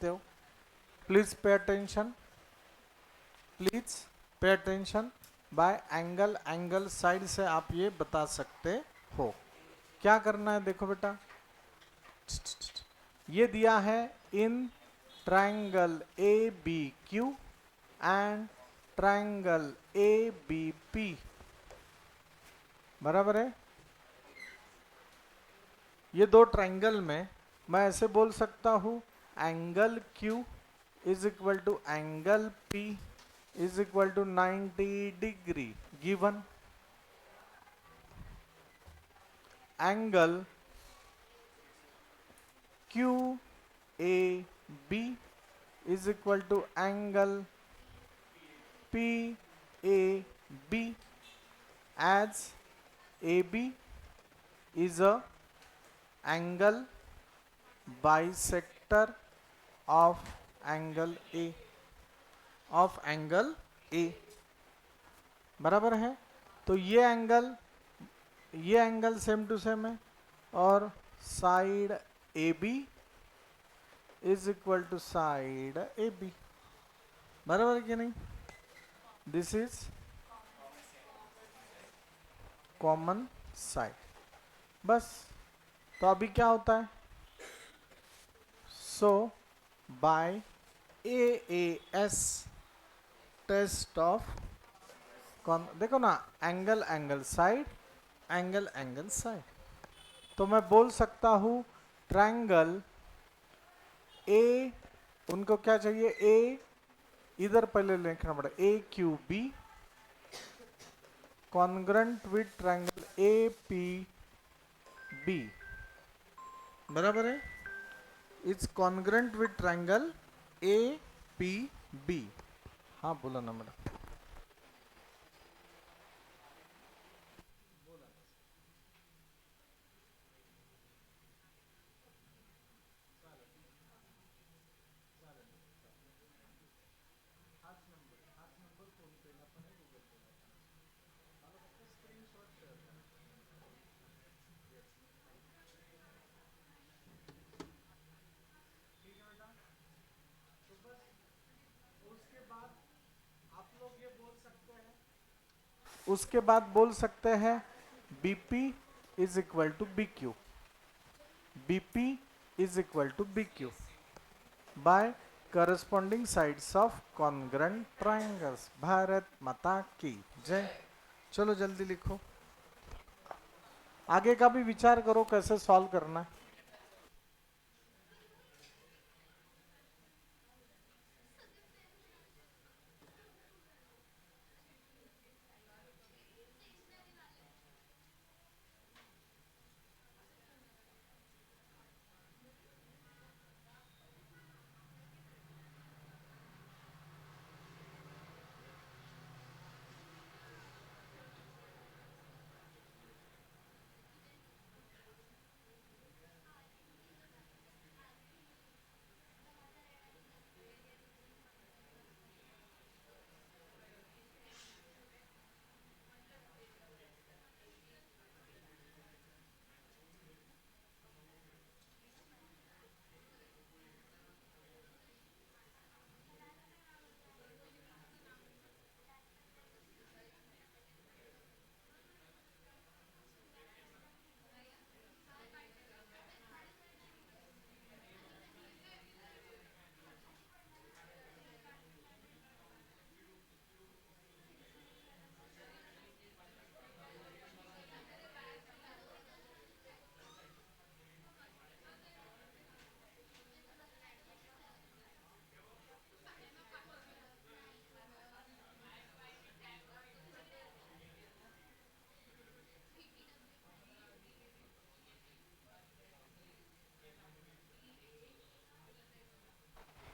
सकते हो। Please pay attention, please pay attention. Bye angle, angle side से आप ये बता सकते हो। क्या करना है देखो बेटा, ये दिया है इन triangle A B Q and triangle A B P, बराबर है। ये दो ट्रायंगल में मैं ऐसे बोल सकता हूं, angle Q is equal to angle P is equal to 90 degree given. Angle Q A B is equal to angle P A B as AB is a angle bisector of angle A, of angle A, बराबर है। तो ये angle same to same है, और side A B is equal to side A B, बराबर है कि नहीं। दिस इज कॉमन साइड, बस। तो अभी क्या होता है, सो बाय AAS टेस्ट ऑफ, देखो ना, angle angle side, angle angle side, तो मैं बोल सकता हूं ट्रायंगल ए, उनको क्या चाहिए, ए, इधर पहले लिखना पड़ा A Q B congruent with triangle A P B, बराबर है। It's congruent with triangle A P B. हाँ बोला ना मैडम। उसके बाद बोल सकते हैं BP is equal to B Q, BP is equal to B Q by corresponding sides of congruent triangles. Bharat माता की जय। चलो जल्दी लिखो, आगे का भी विचार करो कैसे सॉल्व करना है।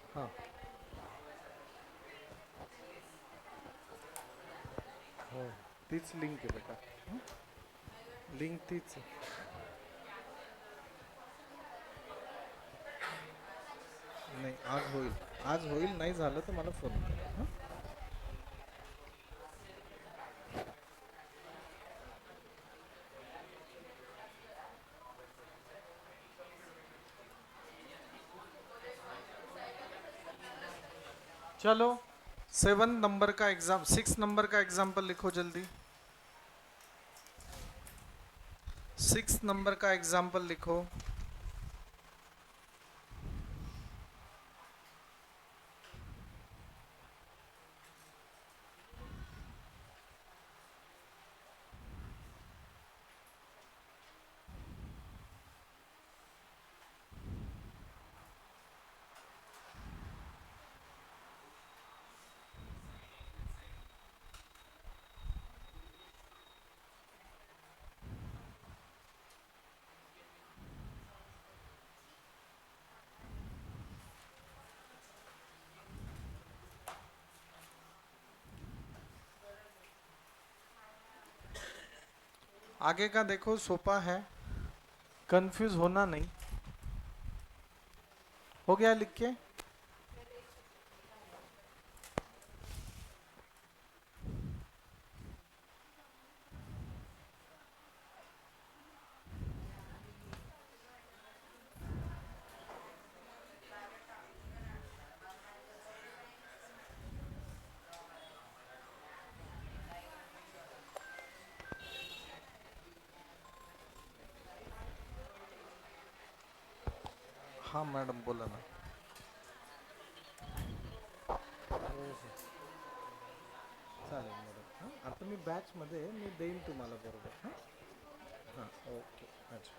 हाँ हो, तीच लिंक आहे बेटा, लिंक तीच आहे। नाही आज होईल, आज होईल, नाही झालं तर मला फोन करा। हं? चलो 7 नंबर का एग्जाम 6 नंबर का एग्जाम्पल लिखो जल्दी। 6 नंबर का एग्जाम्पल लिखो। आगे का देखो सोपा है, कंफ्यूज होना नहीं। हो गया लिख के? हाँ मॅडम बोला ना. चालेल मॅडम. हां आता मी बॅचमध्ये मी देईन तुम्हाला बरोबर. हां हां ओके. अच्छा.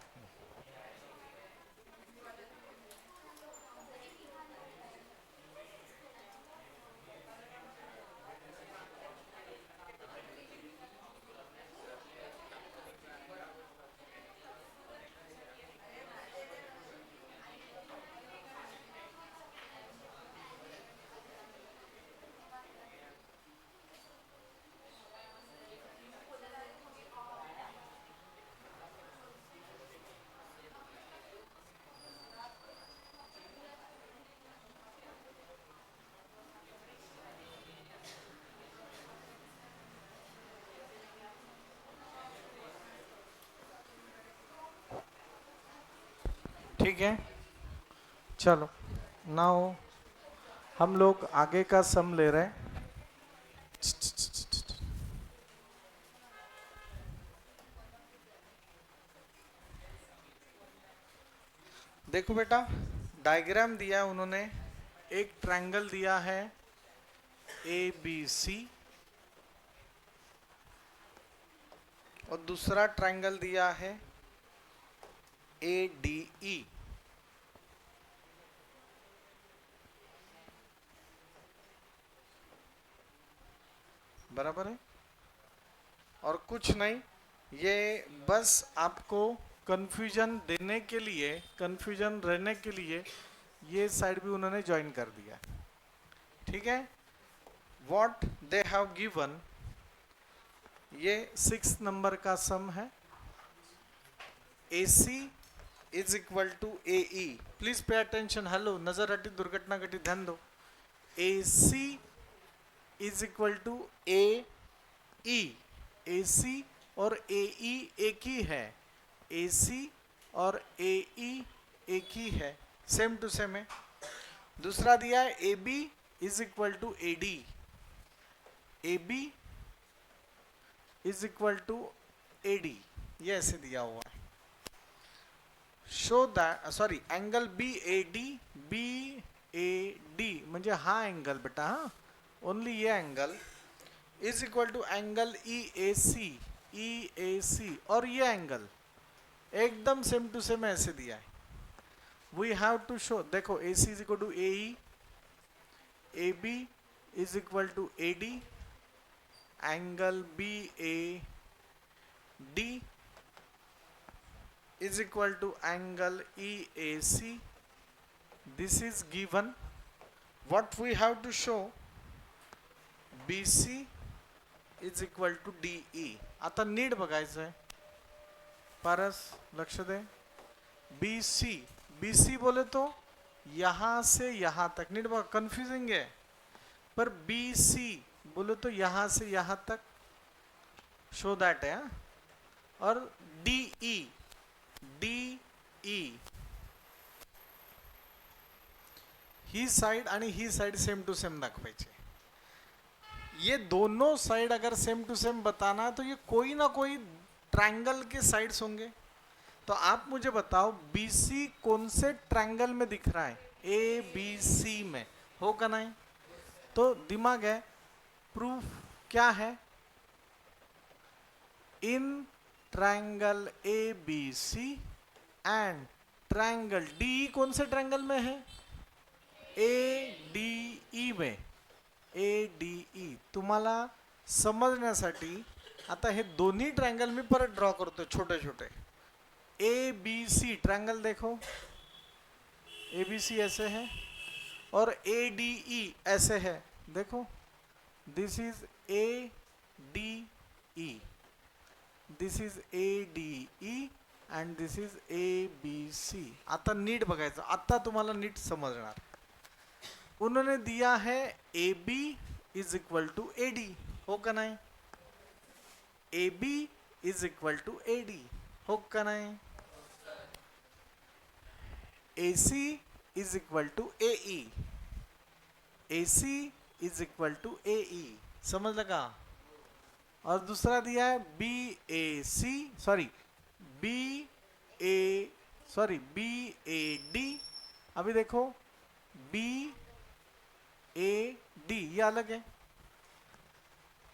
ठीक है चलो नाउ हम लोग आगे का सम ले रहे हैं. देखो बेटा डायग्राम दिया उन्होंने. एक ट्रायंगल दिया है ABC और दूसरा ट्रायंगल दिया है ADE. बराबर है और कुछ नहीं, ये बस आपको कंफ्यूजन देने के लिए, कंफ्यूजन रहने के लिए ये साइड भी उन्होंने ज्वाइन कर दिया. ठीक है. व्हाट दे हैव गिवन, ये 6 नंबर का सम है. AC is equal to AE. Please pay attention. Hello नजर हटी दुर्घटना घटी ध्यान दो. AC is equal to AE. AC और AE एक ही है. AC और AE एक ही है, सेम टू सेम है. दूसरा दिया है AB is equal to AD. AB is equal to AD, ये ऐसे दिया हुआ है. Show that sorry angle BAD म्हणजे हा एंगल बेटा, हा ओनली ये angle is equal to angle EAC और ये एंगल एकदम सेम टू सेम ऐसे दिया है. वी हैव टू शो, देखो AC is equal to AE, AB is equal to AD, angle BAD is equal to angle EAC. This is given. What we have to show, BC is equal to DE. आता नीट बघायचं आहे. पारस लक्ष दे. BC बोले तो यहां से यहां तक. नीट बघा कंफ्यूजिंग है, पर BC बोले तो यहां से यहां तक. शो दैट है. और DE ही साइड आणि ही साइड सेम टू सेम दाखवायचे. ये दोनों साइड अगर सेम टू सेम बताना है तो ये कोई ना कोई ट्रायंगल के साइड्स होंगे. तो आप मुझे बताओ BC कौन से ट्रायंगल में दिख रहा है? ABC में. होगा नहीं? तो दिमाग है. प्रूफ क्या है? इन triangle ABC and triangle DE कौन से ट्रायंगल में है? ADE में. ADE तुम्हाला समजण्यासाठी आता हे दोन्ही ट्रायंगल मी परत ड्रॉ करतो छोटे छोटे. ABC ट्रायंगल देखो, ABC ऐसे है और ADE ऐसे है. देखो, this is ADE, this is ADE and this is ABC. आता नीट बघायचं, आता तुम्हाला नीट समजणार. उन्होंने दिया है AB is equal to AD. हो का नहीं? AB is equal to AD. हो का नहीं? AC is equal to AE. AC is equal to AE. समझ लगा? और दूसरा दिया है BAD. अभी देखो BAD ये अलग है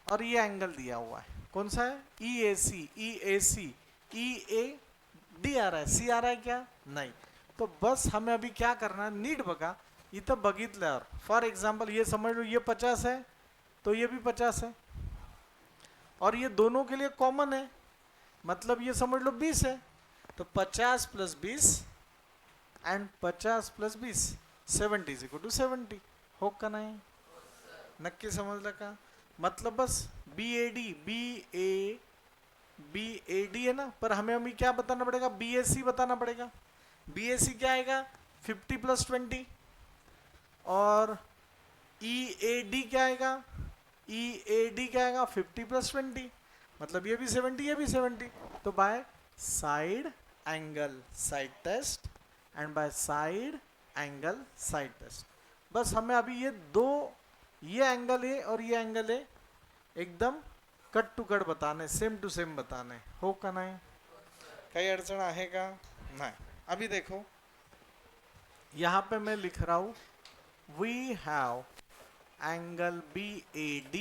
और ये एंगल दिया हुआ है. कौन सा है? EAC. EAD आ रहा है. C आ रहा है क्या? नहीं. तो बस हमें अभी क्या करना है, नीट बघा. इथं बघितल्यावर फॉर एग्जाम्पल ये समझ लो ये 50 है तो ये भी 50 है और ये दोनों के लिए कॉमन है, मतलब ये समझ लो 20 है. तो 50 plus 20 and 50 plus 20 70 is equal to 70. हो का नहीं? नक्की समजलं का? मतलब बस BAD है ना, पर हमें अभी क्या बताना पड़ेगा? BAC बताना पड़ेगा. BAC क्या आएगा? 50 प्लस 20. और EAD क्या आएगा? EAD क्या आएगा? 50 प्लस 20. मतलब ये भी 70 ये भी 70. तो by side angle side test and by side angle side test. बस हमें अभी ये दो, ये एंगल है और ये एंगल है, एकदम कट टू कट बताने, सेम टू सेम बताने. हो का नहीं? काही अडचण आहे का? नहीं. अभी देखो यहाँ पे मैं लिख रहा हूँ we have angle BAD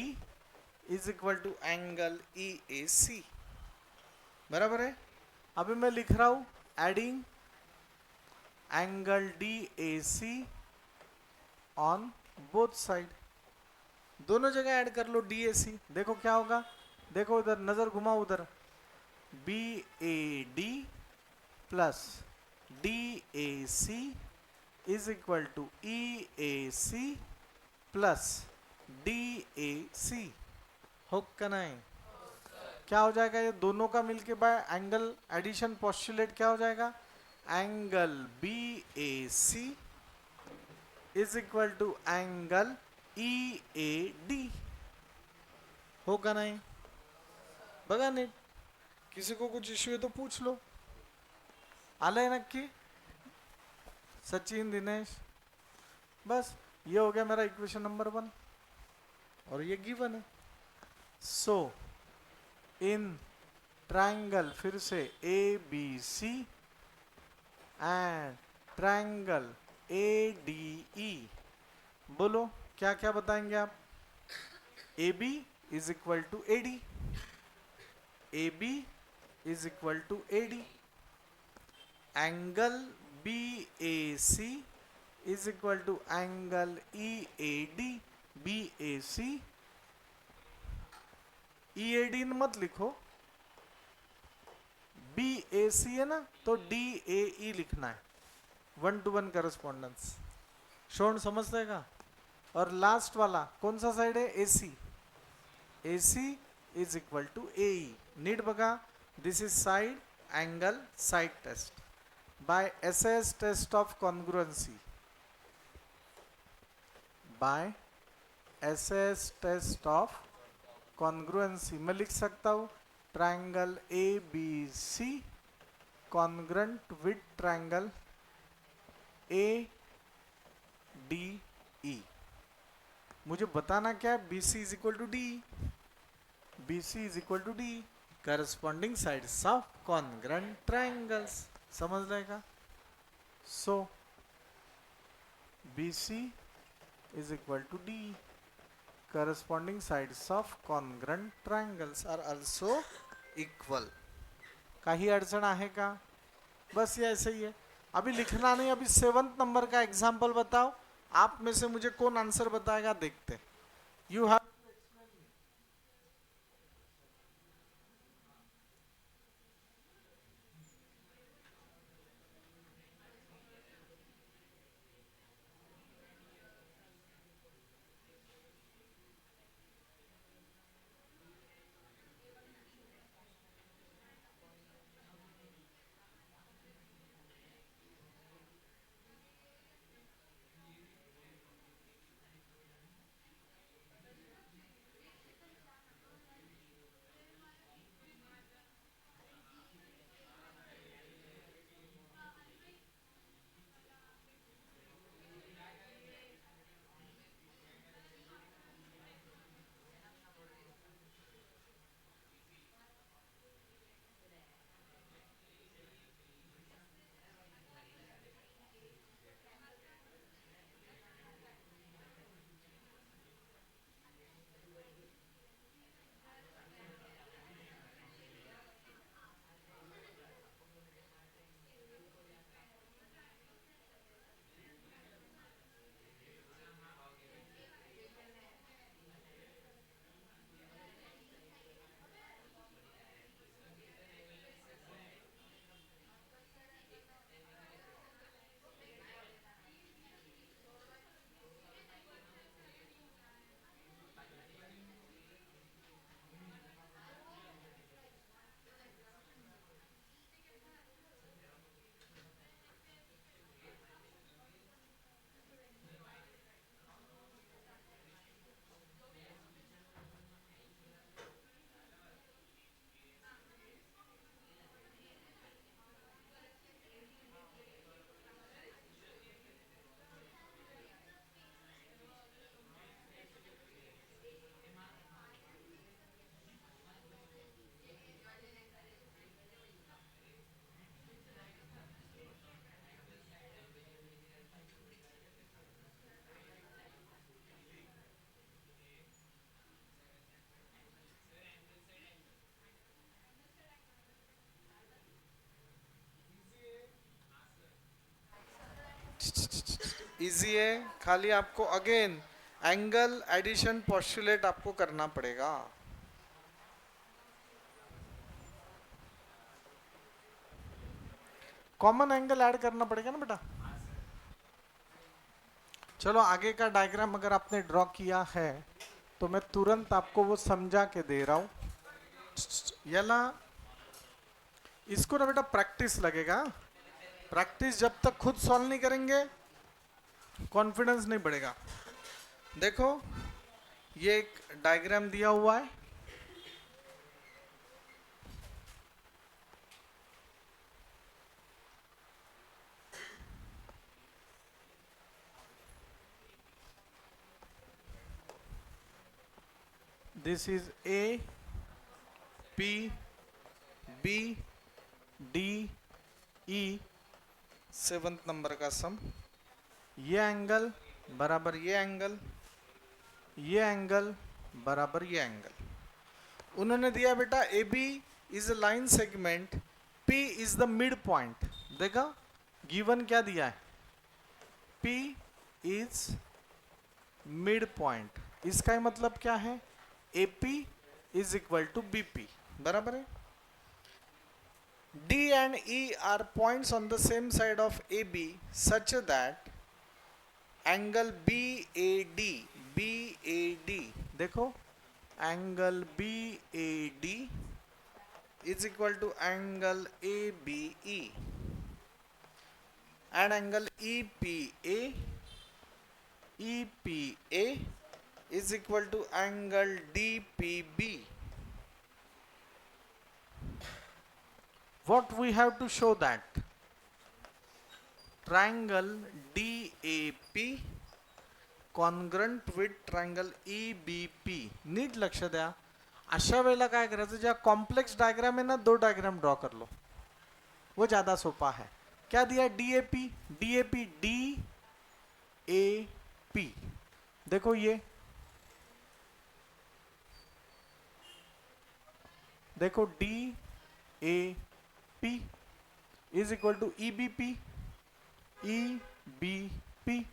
is equal to angle EAC. बराबर है? अभी मैं लिख रहा हूँ adding angle DAC on both side. दोनों जगह ऐड कर लो DAC. देखो क्या होगा. देखो इधर नजर घुमाओ, उधर BAD plus DAC is equal to EAC plus DAC. हो का नहीं? क्या हो जाएगा? ये दोनों का मिलके बाय एंगल एडिशन पोस्टुलेट क्या हो जाएगा? Angle BAC is equal to angle EAD. हो का नहीं? बघा नीट. किसी को कुछ इश्यू है तो पूछ लो. आलंय नक्की? सचिन, दिनेश. बस ये हो गया मेरा इक्वेशन नंबर 1 और ये गिवन है. सो इन ट्रायंगल, फिर से ABC एंड ट्रायंगल ADE, बोलो क्या क्या बताएंगे आप? AB is equal to AD. AB is equal to AD. Angle BAC is equal to angle EAD. BAC EAD मत लिखो, BAC है ना, तो DAE लिखना है. 1-to-1 correspondence. शोन समझते का? और लास्ट वाला कौन सा साइड है? AC. AC is equal to AE. नीट बघा. This is side angle side test by SS test of congruency. By SS test of congruency मैं लिख सकता हूँ triangle ABC congruent with triangle ADE D E. मुझे बताना क्या है, B C is equal to D, B C is equal to D, corresponding sides of congruent triangles. समझ रहेगा? So B C is equal to D, corresponding sides of congruent triangles are also equal. काही अडचण आहे का? बस ये ऐसे ही है। अभी लिखना नहीं, अभी 7th नंबर का एग्जाम्पल बताओ। आप में से मुझे कौन आंसर बताएगा, देखते। यू हैव इजी है, खाली आपको अगेन एंगल एडिशन पोस्टुलेट आपको करना पड़ेगा। कॉमन एंगल ऐड करना पड़ेगा ना बेटा। चलो आगे का डायग्राम अगर आपने ड्रॉ किया है तो मैं तुरंत आपको वो समझा के दे रहा हूं। याला इसको ना बेटा प्रैक्टिस लगेगा। प्रैक्टिस जब तक खुद सॉल्व नहीं करेंगे कॉन्फिडेंस नहीं बढ़ेगा। देखो ये एक डायग्राम दिया हुआ है, this is A P B D E 7th number का सम। ये एंगल बराबर ये एंगल, ये एंगल बराबर ये एंगल। उन्होंने दिया बेटा A B is a line segment, P is the mid point. देखा गिवन क्या दिया है, पी इज मिड पॉइंट। इसका मतलब क्या है, A P is equal to B P, बराबर है। D and E are points on the same side of AB such that angle BAD देखो angle BAD is equal to angle ABE and angle EPA is equal to angle DPB. What we have to show that triangle DAP congruent with triangle EBP. नीट लक्ष द्या. अशा वेळेला काय करायचं, ज्या complex diagram है ना, 2 डायग्राम ड्रॉ कर लो, वो ज्यादा सोपा है. क्या दिया? DAP. DAP DAP. देखो ये, देखो DAP is equal to EBP. EBP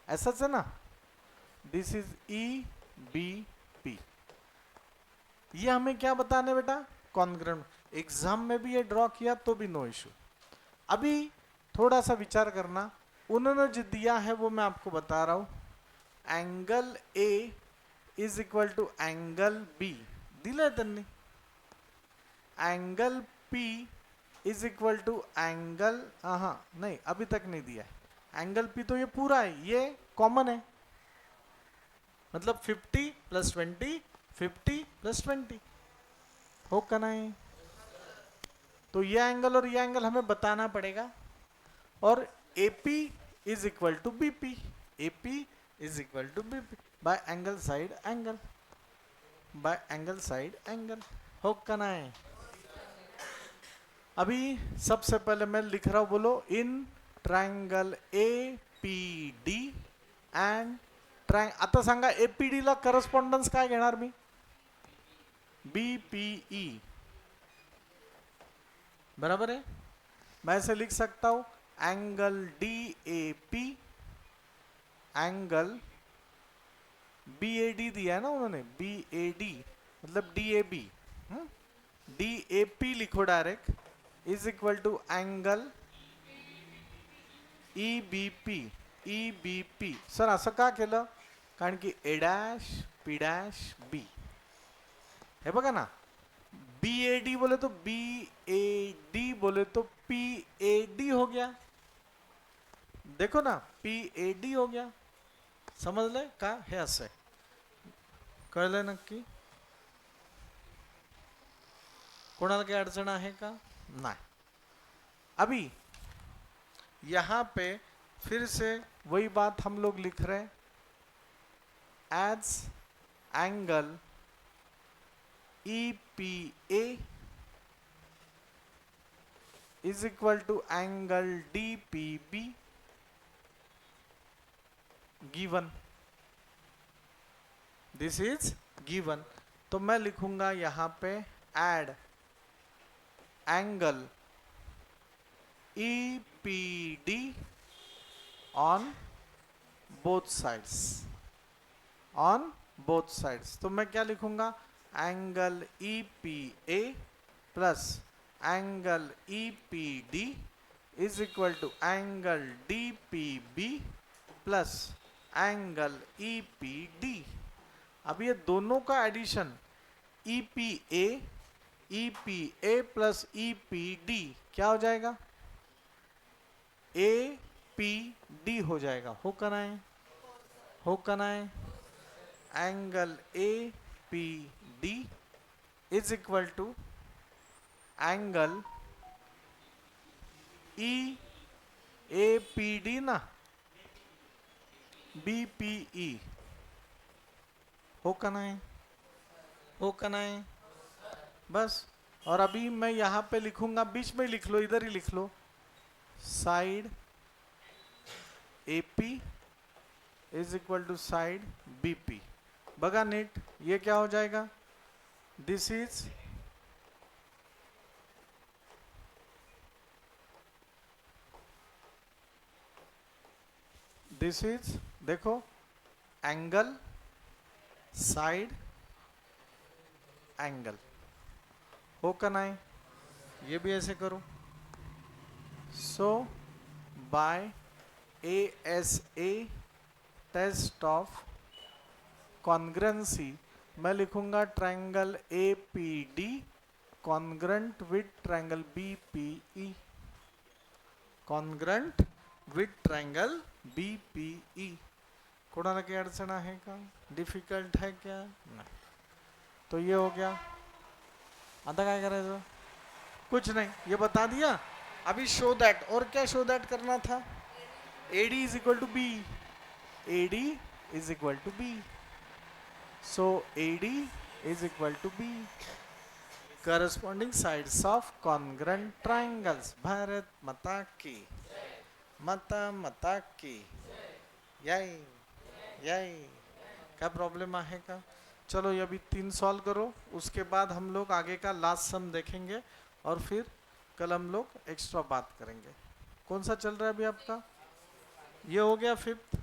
ऐसाच है ना. This is EBP. ये हमें क्या बताने बेटा? कॉन्ग्रेंट. एग्जाम में भी ये ड्रॉ किया तो भी नो इशू. अभी थोड़ा सा विचार करना. उन्होंने जो दिया है वो मैं आपको बता रहा हूं. Angle A is equal to angle B दिले त्यांनी. Angle P is equal to angle, हाँ नहीं अभी तक नहीं दिया है. एंगल P तो ये पूरा है, ये कॉमन है, मतलब 50 + 20, 50 + 20 हो का नहीं. तो ये एंगल और ये एंगल हमें बताना पड़ेगा. और AP is equal to BP. AP is equal to BP by angle side angle, by angle side angle हो का नहीं. अभी सबसे पहले मैं लिख रहा हूं, बोलो. इन ट्रायंगल APD एंड आता सांगा APD ला करस्पॉन्डन्स काय घेणार मी? BPE. बराबर है. मैं ऐसे लिख सकता हूं एंगल DAP, एंगल BAD दिया है ना उन्होंने, BAD मतलब DAB. DAP लिखो direct is equal to angle EBP. EBP sir असं का केलं? कारण की A', P', B हे बघा ना. BAD बोले तो BAD बोले तो PAD हो गया. देखो ना, PAD हो गया. समजलंय का? हे असं आहे. कळलं नक्की? कोणाला काही अडचण आहे का? नहीं. अभी यहां पे फिर से वही बात हम लोग लिख रहे हैं. As angle EPA is equal to angle DPB given. This is given. तो मैं लिखूंगा यहां पे add angle EPD on both sides. On both sides. तो मैं क्या लिखूंगा? Angle EPA plus angle EPD is equal to angle DPB plus angle EPD. अब ये दोनों का एडिशन EPA प्लस EPD क्या हो जाएगा? APD हो जाएगा. हो का नहीं? हो का नहीं? Angle APD is equal to angle EAPD ना, BPE हो का नहीं? हो का नहीं? बस. और अभी मैं यहां पे लिखूंगा, बीच में लिख लो, इधर ही लिख लो, side AP is equal to side BP. बगा नीट. ये क्या हो जाएगा? दिस इज देखो एंगल साइड एंगल हो का नहीं? ये भी ऐसे करो. So by ASA test of congruency मैं लिखूंगा triangle APD congruent with triangle BPE. Congruent with triangle BPE. कोणाला काही अडचण आहे का? डिफिकल्ट है क्या? नहीं. तो ये हो गया. आता काय करायचं? कुछ नहीं, ये बता दिया. अभी शो दैट, और क्या शो दैट करना था? AD is equal to B, AD is equal to B, so AD is equal to B, corresponding sides of congruent triangles. Bharat माता की, माता माता की, यही यही। क्या प्रॉब्लम आहे का? चलो ये अभी 3 सॉल्व करो, उसके बाद हम लोग आगे का लास्ट सम देखेंगे और फिर कल हम लोग एक्स्ट्रा बात करेंगे। कौन सा चल रहा है अभी आपका? ये हो गया 5th।